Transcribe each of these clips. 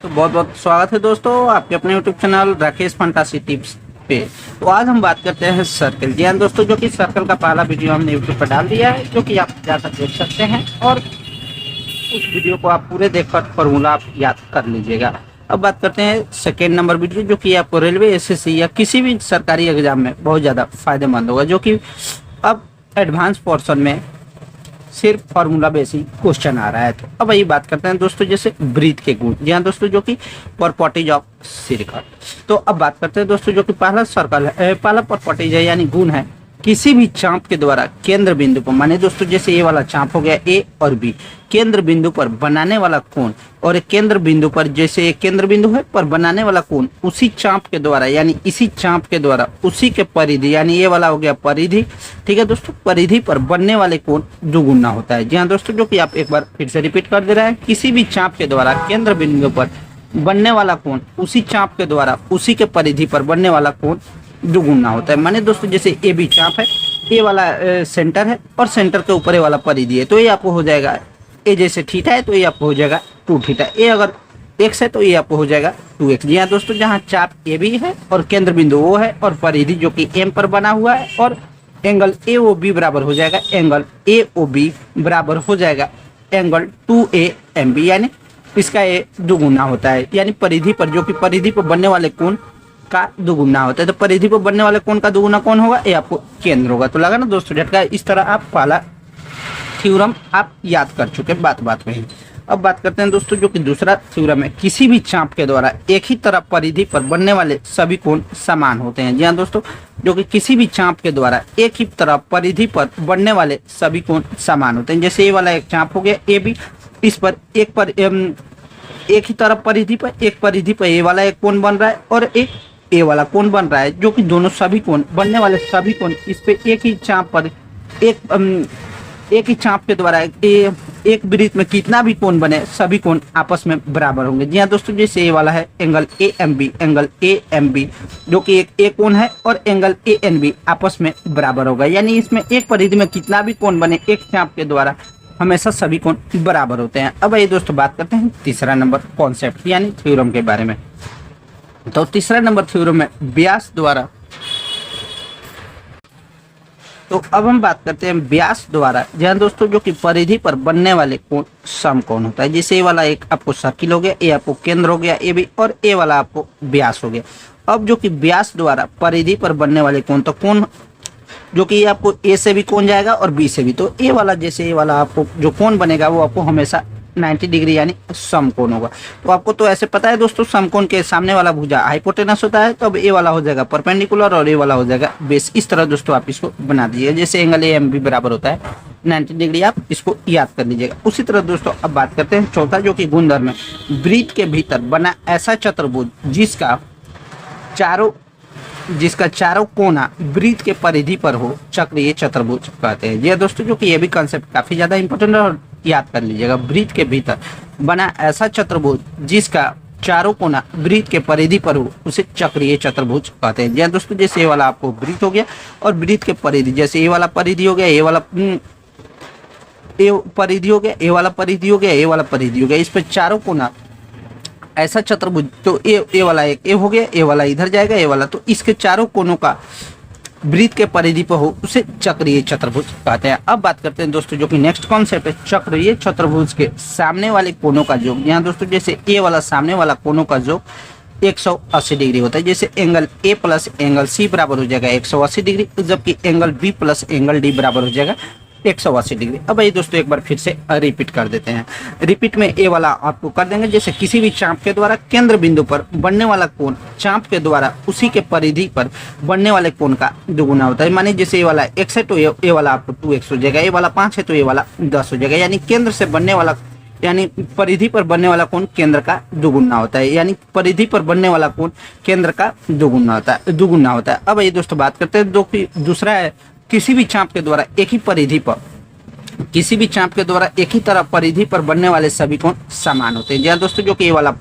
तो बहुत बहुत स्वागत है दोस्तों आपके अपने YouTube channel Rakesh fantasy tips पे। तो आज हम बात करते हैं सर्कल। जी हाँ दोस्तों, जो कि सर्कल का पहला वीडियो हमने यूट्यूब पर डाल दिया है, जो कि आप जाकर देख सकते हैं और उस वीडियो को आप पूरे देखकर फॉर्मूला आप याद कर लीजिएगा। अब बात करते हैं सेकेंड नंबर वीडियो, जो कि आपको रेलवे, एसएससी या किसी भी सरकारी एग्जाम में बहुत ज़्यादा फायदेमंद होगा, जो कि अब एडवांस पोर्शन में सिर्फ फार्मूला बेसिक क्वेश्चन आ रहा है। तो अब वही बात करते हैं दोस्तों, जैसे ब्रीथ के गुण। जी हाँ दोस्तों, जो कि प्रॉपर्टीज ऑफ सर्कल। तो अब बात करते हैं दोस्तों, जो कि पहला सर्कल है, पहला प्रॉपर्टीज है यानी गुण है, किसी भी चाप के द्वारा केंद्र बिंदु पर, माने दोस्तों जैसे ये वाला चाप हो गया ए और बी, केंद्र बिंदु पर बनाने वाला कोण, और एक केंद्र बिंदु पर जैसे एक केंद्र बिंदु है पर बनाने वाला कोण उसी चाप के द्वारा यानी इसी चाप के द्वारा उसी के परिधि, यानी ये वाला हो गया परिधि, ठीक है दोस्तों, परिधि पर बनने वाले कोण दुगुना होता है। जी हाँ दोस्तों, जो कि आप एक बार फिर से रिपीट कर दे रहे हैं, किसी भी चाप के द्वारा केंद्र बिंदु पर बनने वाला कोण उसी चाप के द्वारा उसी के परिधि पर बनने वाला कोण दुगुना होता है। माने दोस्तों जैसे ए बी चाप है, ए वाला सेंटर है और सेंटर के ऊपर ए वाला परिधि है, तो ये आपको हो जाएगा ए जैसे थीटा है तो ये आपको हो जाएगा 2 थीटा, ए अगर एक्स है तो ये आपको हो जाएगा 2x। जी हाँ दोस्तों, जहाँ चाप ए बी है और केंद्र बिंदु ओ है और परिधि जो कि एम पर बना हुआ है, और एंगल ए ओ बी बराबर हो जाएगा, एंगल ए ओ बी बराबर हो जाएगा एंगल 2AMB, यानी इसका ए दुगुना होता है, यानी परिधि पर, जो कि परिधि पर बनने वाले कोण का दुगुना होता है। तो परिधि पर बनने वाले कोण का दुगुना कौन होगा? ये आपको केंद्र होगा। तो लगा ना दोस्तों झटका। इस तरह आप पहला थ्योरम आप याद कर चुके बात में ही। अब बात करते हैं दोस्तों, जो कि दूसरा थ्योरम है, किसी भी चाप के द्वारा एक ही तरह परिधि पर बनने वाले सभी कोण समान होते हैं। जी हाँ दोस्तों, जो कि किसी भी चाप के द्वारा एक ही तरह परिधि पर बनने वाले सभी कोण समान होते हैं। जैसे ये वाला एक चाप हो गया ए बी, इस पर एक ही तरह परिधि पर ये वाला एक कोण बन रहा है और एक ए वाला कोण बन रहा है, जो कि दोनों सभी कोण बनने वाले सभी कोण इस पे एक ही चाप पर एक ही चाप के द्वारा एक वृत्त में कितना भी कोण बने सभी कोण आपस में बराबर होंगे। जी हाँ दोस्तों, जैसे ये वाला है एंगल AMB, जो कि एक ए कोण है और एंगल ANB आपस में बराबर होगा, यानी इसमें एक परिधि में कितना भी कोण बने एक चाप के द्वारा हमेशा सभी कोण बराबर होते हैं। अब ये दोस्तों बात करते हैं तीसरा नंबर कॉन्सेप्ट यानी थ्योरम के बारे में। तो तीसरा नंबर थ्योरम है व्यास द्वारा। तो अब हम बात करते हैं व्यास द्वारा। जी दोस्तों, जो कि परिधि पर बनने वाले कोण समकोण होता है। जैसे ये वाला एक आपको सर्किल हो गया, ये आपको केंद्र हो गया ए बी, और ए वाला आपको व्यास हो गया। अब जो कि व्यास द्वारा परिधि पर बनने वाले कोण, तो कोण जो कि आपको ए से भी कोण जाएगा और बी से भी, तो ए वाला जैसे ये वाला आपको जो कोण बनेगा वो आपको हमेशा 90 डिग्री यानी समकोण होगा। तो आपको तो ऐसे पता है दोस्तों, समकोण के सामने वाला भुजा हाइपोटेनस होता है, तो अब ए वाला हो जाएगा परपेंडिकुलर और ए वाला हो जाएगा बेस। इस तरह दोस्तों आप इसको बना दीजिएगा, जैसे एंगल AMB बराबर होता है 90 डिग्री, आप इसको याद कर लीजिएगा। उसी तरह दोस्तों अब बात करते हैं चौथा, जो कि गुणधर्म है, वृत्त के भीतर बना ऐसा चतुर्भुज जिसका चारों कोना वृत्त के परिधि पर हो, चक्रीय चतुर्भुज कहते हैं। ये दोस्तों, जो कि ये भी कंसेप्ट काफी ज्यादा इंपॉर्टेंट है और याद कर लीजिएगा। वृत्त के भीतर बना ऐसा चतुर्भुज जिसका चारों कोना वृत्त के परिधि पर हो, उसे चक्रीय चतुर्भुज कहते हैं। जी दोस्तों, जैसे ये वाला आपको वृत्त हो गया और वृत्त के परिधि, जैसे ये वाला परिधि हो गया, ये वाला परिधि हो गया, ये वाला परिधि हो गया, ये वाला परिधि हो गया, इस पर चारों कोना ऐसा चतुर्भुज, तो ये वाला एक ए हो गया, ये वाला इधर जाएगा, ये वाला, तो इसके चारों कोनों का वृत्त के परिधि पर हो, उसे चक्रीय चतुर्भुज कहते हैं। अब बात करते हैं दोस्तों, जो कि नेक्स्ट कॉन्सेप्ट है चक्रीय चतुर्भुज के सामने वाले कोनों का योग। यहाँ दोस्तों जैसे ए वाला सामने वाला कोनों का योग 180 डिग्री होता है। जैसे angle A plus angle C बराबर हो जाएगा 180 डिग्री, जबकि angle B plus angle D बराबर हो जाएगा 180 डिग्री। अब ये दोस्तों एक बार फिर से रिपीट कर देते हैं। रिपीट में ए वाला आपको कर देंगे, जैसे किसी भी चाप के द्वारा केंद्र बिंदु पर बनने वाला कोण चाप के द्वारा उसी के परिधि पर बनने वाले कोण का दुगुना होता है। माने जैसे ये वाला x है तो ये वाला आपको 2x हो जाएगा, ये वाला 5 है तो ये वाला 10 हो जाएगा, यानी केंद्र से बनने वाला यानी परिधि पर बनने वाला कोण केंद्र का दुगुना होता है, यानी परिधि पर बनने वाला कोण केंद्र का दुगुना होता है। अब ये दोस्तों बात करते हैं दूसरा है, किसी भी चाप के द्वारा एक ही तरह परिधि पर बनने वाले सभी कोण समान होते हैं। जी दोस्तों, जो कि ये वाला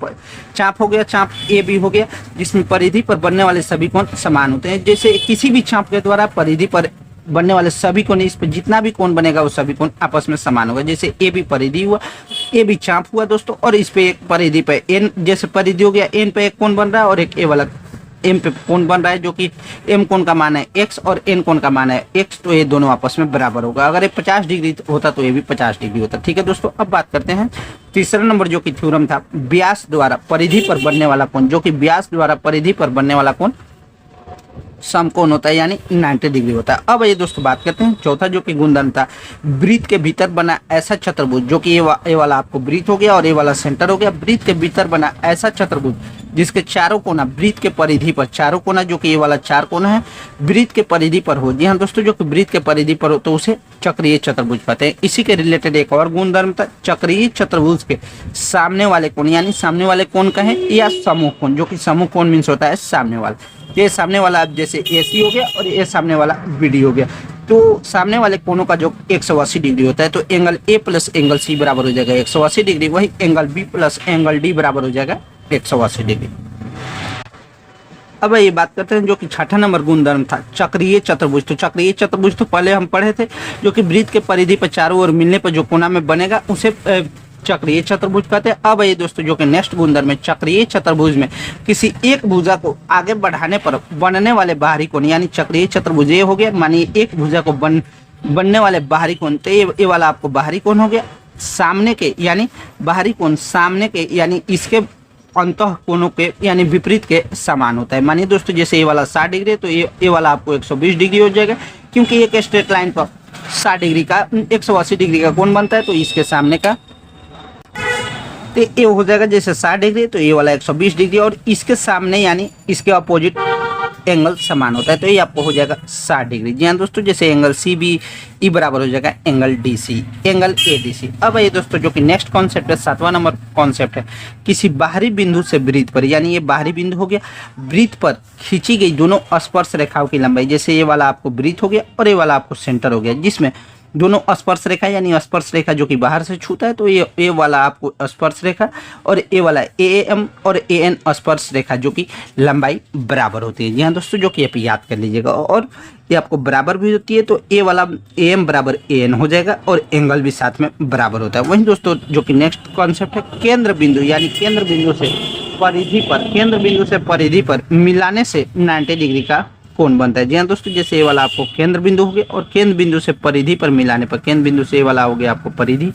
चाप हो गया, चाप ए बी हो गया, जिसमें परिधि पर बनने वाले सभी कोण समान होते हैं। जैसे किसी भी चाप के द्वारा परिधि पर बनने वाले सभी कोण, इस पे जितना भी कोण बनेगा वो सभी कोण आपस में समान होगा। जैसे ए बी परिधि हुआ, ए बी चाप हुआ दोस्तों, और इस पे एक परिधि पे एन जैसे परिधि हो गया, एन पे एक कोण बन रहा है और एक ए वाला एम पे कोण बन रहा है, जो कि एम कोण का मान है एक्स और एन कोण का मान है एक्स, तो ये दोनों आपस में बराबर होगा। अगर ये 50 डिग्री होता तो ये भी 50 डिग्री होता। ठीक है दोस्तों, अब बात करते हैं तीसरा नंबर जो कि थ्योरम था, व्यास द्वारा परिधि पर बनने वाला कोण, जो कि व्यास द्वारा परिधि पर बनने वाला कोण समकोण होता है, यानी 90 डिग्री होता है। अब ये दोस्तों बात करते हैं चौथा जो कि गुणधर्म था, वृत्त के भीतर बना ऐसा चतुर्भुज, जो कि ये वाला आपको वृत्त हो गया और ये वाला सेंटर हो गया। वृत्त के भीतर बना ऐसा चतुर्भुज जिसके चारों कोना वृत्त के परिधि पर, चारों कोना जो कि ये वाला 4 कोना है वृत्त के परिधि पर हो। जी हाँ दोस्तों, जो कि वृत्त के परिधि पर हो तो उसे चक्रीय चतुर्भुज कहते हैं। इसी के रिलेटेड एक और गुणधर्म था, चक्रीय चतुर्भुज के सामने वाले कोण, यानी सामने वाले कोण कहें या समूह कोण, जो कि समूह कोण मीन्स होता है सामने वाला। ये सामने वाला जैसे AC हो गया और ये सामने वाला BD हो गया, तो सामने वाले कोणों का जो 180 डिग्री होता है, तो angle A plus angle C बराबर हो जाएगा 180 डिग्री, वही angle B plus angle D बराबर हो जाएगा 180 डिग्री। अब ये बात करते हैं जो कि छठा नंबर गुणधर्म था, चक्रीय चतुर्भुज। तो चक्रीय चतुर्भुज तो पहले हम पढ़े थे, जो कि वृत्त के परिधि पर चारों ओर मिलने पर जो कोना में बनेगा उसे चक्रीय चतुर्भुज कहते हैं। अब ये दोस्तों जो कि नेक्स्ट गुणधर्म में, चक्रीय चतुर्भुज में किसी एक भुजा को आगे बढ़ाने पर बनने वाले बाहरी कोण, यानी चक्रीय चतुर्भुज ये हो गया, मानिए एक भुजा को बनने वाले बाहरी कोण, तो ये वाला आपको बाहरी कोण हो गया। सामने के यानी बाहरी कोण सामने के यानी इसके अंतः कोणों के यानी विपरीत के समान होता है। मानिए दोस्तों जैसे ये वाला 60 डिग्री है तो ये वाला आपको 120 डिग्री हो जाएगा, क्योंकि एक स्ट्रेट लाइन पर 60 डिग्री का 180 डिग्री का कोण बनता है, तो इसके सामने का तो ये हो जाएगा जैसे 60 डिग्री, तो ये वाला 120 डिग्री, और इसके सामने यानी इसके अपोजिट एंगल समान होता है, तो ये आपको हो जाएगा 60 डिग्री। जी हाँ दोस्तों, जैसे एंगल CBE बराबर हो जाएगा एंगल DC, एंगल ADC। अब ये दोस्तों जो कि नेक्स्ट कॉन्सेप्ट है, 7वां नंबर कॉन्सेप्ट है, किसी बाहरी बिंदु से वृत्त पर, यानी ये बाहरी बिंदु हो गया, वृत्त पर खींची गई दोनों स्पर्श रेखाओं की लंबाई, जैसे ये वाला आपको वृत्त हो गया और ये वाला आपको सेंटर हो गया, जिसमें दोनों स्पर्श रेखा यानी स्पर्श रेखा जो कि बाहर से छूता है, तो ये वाला आपको स्पर्श रेखा और ये वाला AM और AN स्पर्श रेखा जो कि लंबाई बराबर होती है। जी हाँ दोस्तों, जो कि आप याद कर लीजिएगा, और ये आपको बराबर भी होती है, तो ये वाला AM बराबर AN हो जाएगा और एंगल भी साथ में बराबर होता है। वहीं दोस्तों जो कि नेक्स्ट कॉन्सेप्ट है, केंद्र बिंदु, यानी केंद्र बिंदु से परिधि पर, केंद्र बिंदु से परिधि पर मिलाने से 90 डिग्री का कोण बनता है। जी हाँ दोस्तों, जैसे ये वाला आपको केंद्र बिंदु हो गया और केंद्र बिंदु से परिधि पर मिलाने पर, केंद्र बिंदु से ये वाला हो गया आपको परिधि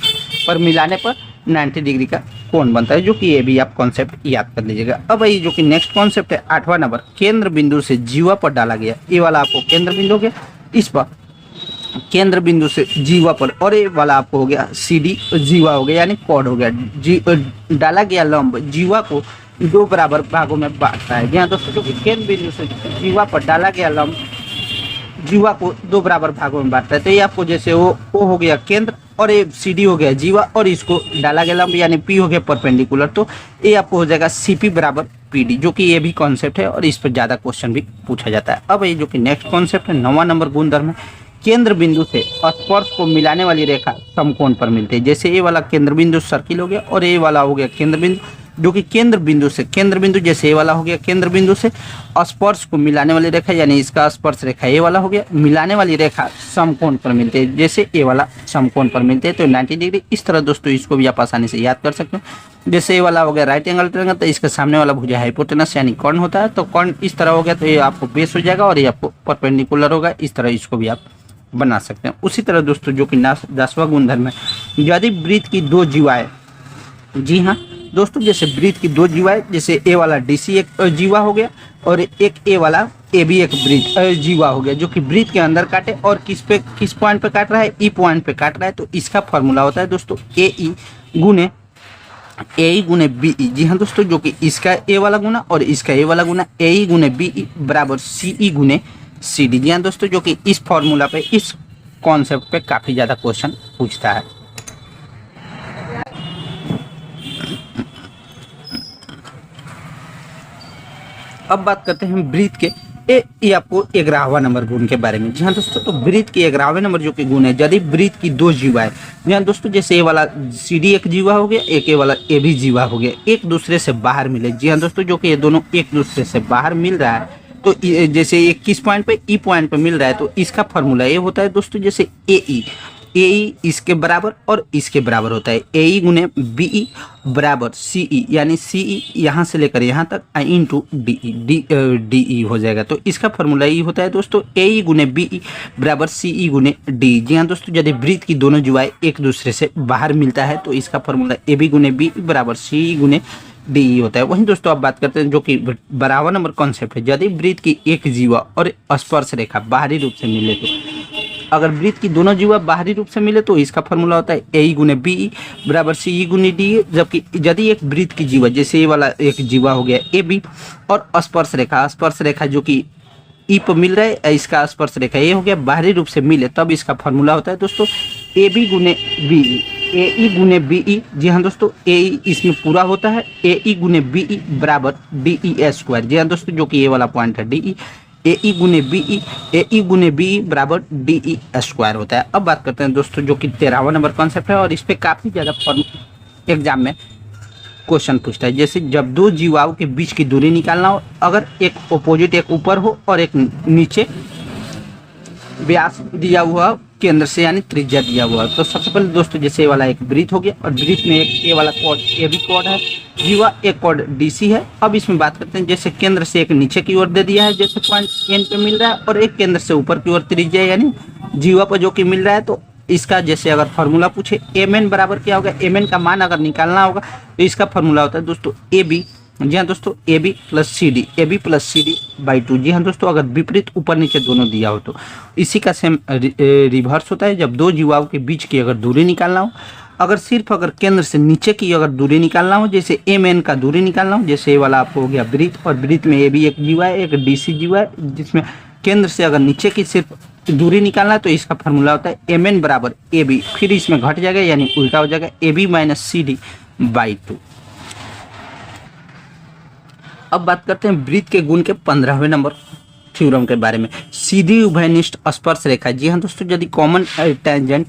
पर मिलाने पर 90 डिग्री का कोण बनता है, जो कि ये भी आप कॉन्सेप्ट याद कर लीजिएगा। अब ये जो कि नेक्स्ट कॉन्सेप्ट है 8वां नंबर, केंद्र बिंदु से जीवा पर डाला गया, ये वाला आपको केंद्र बिंदु हो गया, इस पर केंद्र बिंदु से जीवा पर, और ये वाला आपको हो गया CD जीवा हो गया, यानी कॉर्ड हो गया। डाला गया लंब जीवा को 2 बराबर भागों में बांटता है। यहाँ दोस्तों जो कि केंद्र बिंदु से जीवा पर डाला गया लंब जीवा को 2 बराबर भागों में बांटता है, तो ये आपको जैसे वो हो गया केंद्र और ये CD हो गया जीवा, और इसको डाला गया लंब यानी P हो गया परपेंडिकुलर, तो ये आपको हो जाएगा CP बराबर PD, जो कि ये भी कॉन्सेप्ट है और इस पर ज़्यादा क्वेश्चन भी पूछा जाता है। अब ये जो कि नेक्स्ट कॉन्सेप्ट है 9वां नंबर गुणधर्म है, केंद्र बिंदु से स्पर्श को मिलाने वाली रेखा समकोण पर मिलती है। जैसे ये वाला केंद्र बिंदु सर्किल हो गया और ये वाला हो गया केंद्र बिंदु, जो कि केंद्र बिंदु जैसे ये वाला हो गया केंद्र बिंदु से स्पर्श को मिलाने वाली रेखा, यानी इसका स्पर्श रेखा ये वाला हो गया, मिलाने वाली रेखा समकोण पर मिलते हैं, जैसे ये वाला समकोण पर मिलते हैं, तो 90 डिग्री। इस तरह दोस्तों इसको भी आप आसानी से याद कर सकते हैं। जैसे ये वाला हो गया राइट एंगल ट्रायंगल, तो इसके सामने वाला भुजा हाइपोटेनस यानी कर्ण होता है, तो कर्ण इस तरह हो गया, तो ये आपको बेस हो जाएगा और ये आपको परपेंडिकुलर होगा। इस तरह इसको भी आप बना सकते हैं। उसी तरह दोस्तों जो कि 10वां गुणधर्म है, यदि वृत्त की 2 जीवाएं, जी हाँ दोस्तों, जैसे वृत्त की 2 जीवाएं, जैसे ए वाला DC एक जीवा हो गया और एक ए वाला AB एक वृत्त जीवा हो गया, जो कि वृत्त के अंदर काटे और किस पॉइंट पे काट रहा है, E पॉइंट पे काट रहा है, तो इसका फॉर्मूला होता है दोस्तों AE गुने BE। जी हाँ दोस्तों, जो कि इसका A वाला गुना और इसका A वाला गुना AE गुने BE बराबर CE गुने CD। जी हाँ दोस्तों, जो कि इस फॉर्मूला पे, इस कॉन्सेप्ट पे काफी ज्यादा क्वेश्चन पूछता है। अब बात करते हैं वृत्त के ये आपको 11वां नंबर गुण के बारे में। जी हाँ दोस्तों, तो वृत्त के 11वें नंबर जो कि गुण है, यदि वृत्त की 2 जीवाएं, जी हाँ दोस्तों, जैसे ये वाला CD एक जीवा हो गया, एक ये वाला AB जीवा हो गया, एक दूसरे से बाहर मिले। जी हाँ दोस्तों, जो कि ये दोनों एक दूसरे से बाहर मिल रहा है, तो जैसे 21 पॉइंट पे ई पॉइंट पे मिल रहा है तो इसका फॉर्मूला ये होता है दोस्तों, जैसे ए इसके बराबर और इसके बराबर होता है, ए गुने बी बराबर सी यानी सी यहाँ से लेकर यहाँ तक इंटू डी हो जाएगा। तो इसका फॉर्मूला ये होता है दोस्तों, ए गुने बी बराबर सी गुने डी। जी हाँ दोस्तों, यदि वृत्त की दोनों जुआएं एक दूसरे से बाहर मिलता है तो इसका फॉर्मूला ए बी गुने बी बराबर सी गुने डी होता है। वहीं दोस्तों आप बात करते हैं जो कि बराबर नंबर कॉन्सेप्ट है, यदि वृत्त की एक जीवा और स्पर्श रेखा बाहरी रूप से मिले तो, अगर वृत्त की दोनों जीवा बाहरी रूप से मिले तो इसका फॉर्मूला होता है ए गुने बी बराबर सी गुने डी। जबकि यदि एक वृत्त की जीवा, जैसे ये वाला एक जीवा हो गया ए बी, और स्पर्श रेखा जो कि ई पर मिल रहा है, इसका स्पर्श रेखा ये हो गया, बाहरी रूप से मिले, तब इसका फॉर्मूला होता है दोस्तों ए बी गुने बी, ए ई गुने बी ई। जी हाँ दोस्तों, ए ई इसमें पूरा होता है, ए ई गुने बी ई बराबर डी ई स्क्वायर। जी हाँ दोस्तों, जो कि ये वाला पॉइंट है डी ई, ए ई गुने बी ई, ए ई गुने बी ई बराबर डी ई स्क्वायर होता है। अब बात करते हैं दोस्तों जो कि 13वां नंबर कॉन्सेप्ट है, और इस पर काफ़ी ज़्यादा एग्जाम में क्वेश्चन पूछता है। जैसे जब दो जीवाओं के बीच की दूरी निकालना हो, अगर एक ऑपोजिट, एक ऊपर हो और एक नीचे, व्यास दिया हुआ केंद्र से यानी त्रिज्या दिया हुआ, तो सबसे पहले दोस्तों जैसे ये वाला एक वृत्त हो गया और वृत्त में एक ये वाला कोड ए बी कोड है, जीवा एक कोड डी सी है। अब इसमें बात करते हैं, जैसे केंद्र से एक नीचे की ओर दे दिया है, जैसे पॉइंट एन पे मिल रहा है, और एक केंद्र से ऊपर की ओर त्रिज्या यानी जीवा पर जो कि मिल रहा है, तो इसका जैसे अगर फॉर्मूला पूछे एम एन बराबर क्या होगा, एम एन का मान अगर निकालना होगा तो इसका फॉर्मूला होता है दोस्तों ए बी, जी हाँ दोस्तों, A B plus C D by 2। जी हाँ दोस्तों, अगर विपरीत ऊपर नीचे दोनों दिया हो तो इसी का सेम रिवर्स होता है, जब दो जीवाओं के बीच की अगर दूरी निकालना हो, अगर सिर्फ अगर केंद्र से नीचे की अगर दूरी निकालना हो, जैसे एम एन का दूरी निकालना हो, जैसे ये वाला आपको हो गया वृत्त, और वृत्त में ए बी एक जीवा है, एक डी सी जीवा है, जिसमें केंद्र से अगर नीचे की सिर्फ दूरी निकालना है तो इसका फॉर्मूला होता है एम एन बराबर ए बी, फिर इसमें घट जाएगा यानी उल्टा हो जाएगा, A B minus C D by 2। अब बात करते हैं वृत्त के गुण के 15वें नंबर थ्योरम के बारे में, सीधी उभयनिष्ठ स्पर्श रेखा। जी हाँ दोस्तों, यदि कॉमन टेंजेंट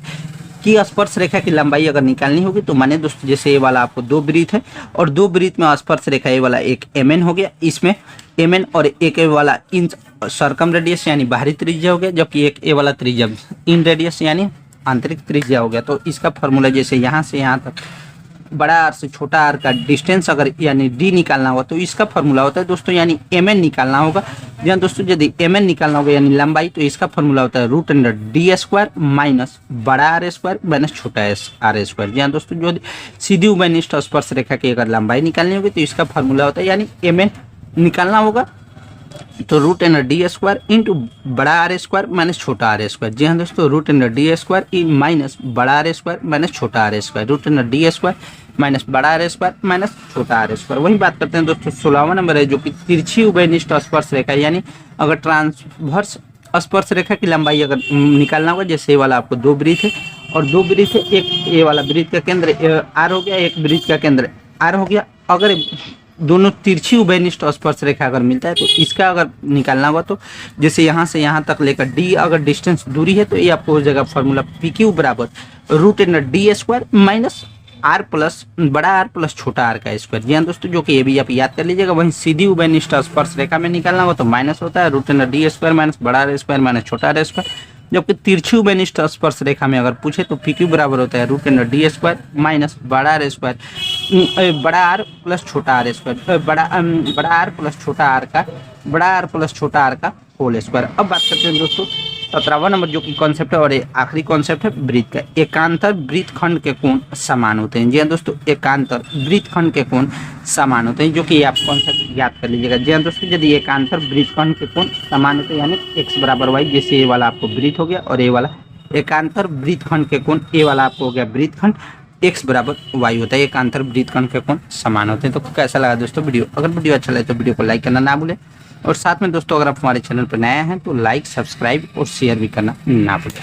की स्पर्श रेखा की लंबाई अगर निकालनी होगी तो माने दोस्तों जैसे ये वाला आपको दो वृत्त है और दो वृत्त में स्पर्श रेखा, ये वाला एक एम एन हो गया, इसमें एम एन और एक वाला इंच सर्कम रेडियस यानी बाहरी त्रिज्या हो गया, जबकि एक ए वाला त्रिज्या इन रेडियस यानी आंतरिक त्रिज्या हो गया। तो इसका फॉर्मूला जैसे यहाँ से यहाँ तक बड़ा आर से छोटा आर का डिस्टेंस अगर यानी डी निकालना होगा तो इसका फॉर्मूला होता है दोस्तों यानी एम एन निकालना होगा। जहाँ दोस्तों यदि एम एन निकालना होगा यानी लंबाई, तो इसका फॉर्मूला होता है root under D square minus बड़ा आर स्क्वायर माइनस छोटा आर स्क्वायर। जहाँ दोस्तों जो सीधी उभयनिष्ठ स्पर्श रेखा की अगर लंबाई निकालनी होगी तो इसका फॉर्मूला होता है यानी एम एन निकालना होगा तो root under D square into बड़ा आर स्क्वायर माइनस छोटा आर स्क्वायर। जी हाँ दोस्तों, root under D square minus बड़ा आर स्क्वायर माइनस छोटा R square, root under D square minus बड़ा आर स्क्वायर माइनस छोटा आर स्क्वायर। वही बात करते हैं दोस्तों 16वां नंबर है जो कि तिरछी उभयनिष्ठ स्पर्श रेखा, यानी अगर ट्रांसवर्स स्पर्श रेखा की लंबाई अगर निकालना होगा, जैसे ये वाला आपको दो वृत्त है और दो वृत्त है, एक ये वाला वृत्त का केंद्र आर हो गया, एक वृत्त का केंद्र आर हो गया, अगर दोनों तिरछी उभयनिष्ठ स्पर्श रेखा अगर मिलता है तो इसका अगर निकालना होगा तो जैसे यहाँ से यहाँ तक लेकर डी अगर डिस्टेंस दूरी है तो ये आपको हो जाएगा फॉर्मूला पी क्यू बराबर root under D square minus R plus बड़ा आर प्लस छोटा आर का स्क्वायर। जी हाँ दोस्तों, जो कि ये भी आप याद कर लीजिएगा। वहीं सीधी उभयनिष्ठ स्पर्श रेखा में निकालना होगा तो माइनस होता है root under D square minus बड़ा आर स्क्वायर माइनस छोटा आर स्क्वायर, जबकि तिरछी उभयनिष्ठ स्पर्श रेखा में अगर पूछे तो पी क्यू बराबर होता है root under D square minus बड़ा आर स्क्वायर बड़ा आर प्लस छोटा आर स्क्वायर बड़ा आर प्लस छोटा आर का होल स्क्वायर। अब बात करते हैं दोस्तों 17वां नंबर जो कि कॉन्सेप्ट है और आखिरी कॉन्सेप्ट है वृत्त का। एकांतर वृत्त खंड के कोण समान होते हैं। जी हाँ दोस्तों, एकांतर वृत्त खंड के कोण समान होते हैं, जो कि आप कॉन्सेप्ट याद कर लीजिएगा। जी हाँ दोस्तों, यदि एकांतर वृत्त खंड के कोण समान होते हैं यानी एक्स बराबर वाई, जैसे ये वाला आपको वृत्त हो गया और ये वाला एकांतर वृत्त खंड के कोण, ये वाला आपको हो गया वृत्त खंड, एक्स बराबर वाई होता है, एकांतर वृत्त खंड के कोण समान होते हैं। तो कैसा लगा दोस्तों वीडियो? अगर वीडियो अच्छा लगे तो वीडियो को लाइक करना ना भूलें, और साथ में दोस्तों अगर आप हमारे चैनल पर नया हैं तो लाइक, सब्सक्राइब और शेयर भी करना ना भूलें।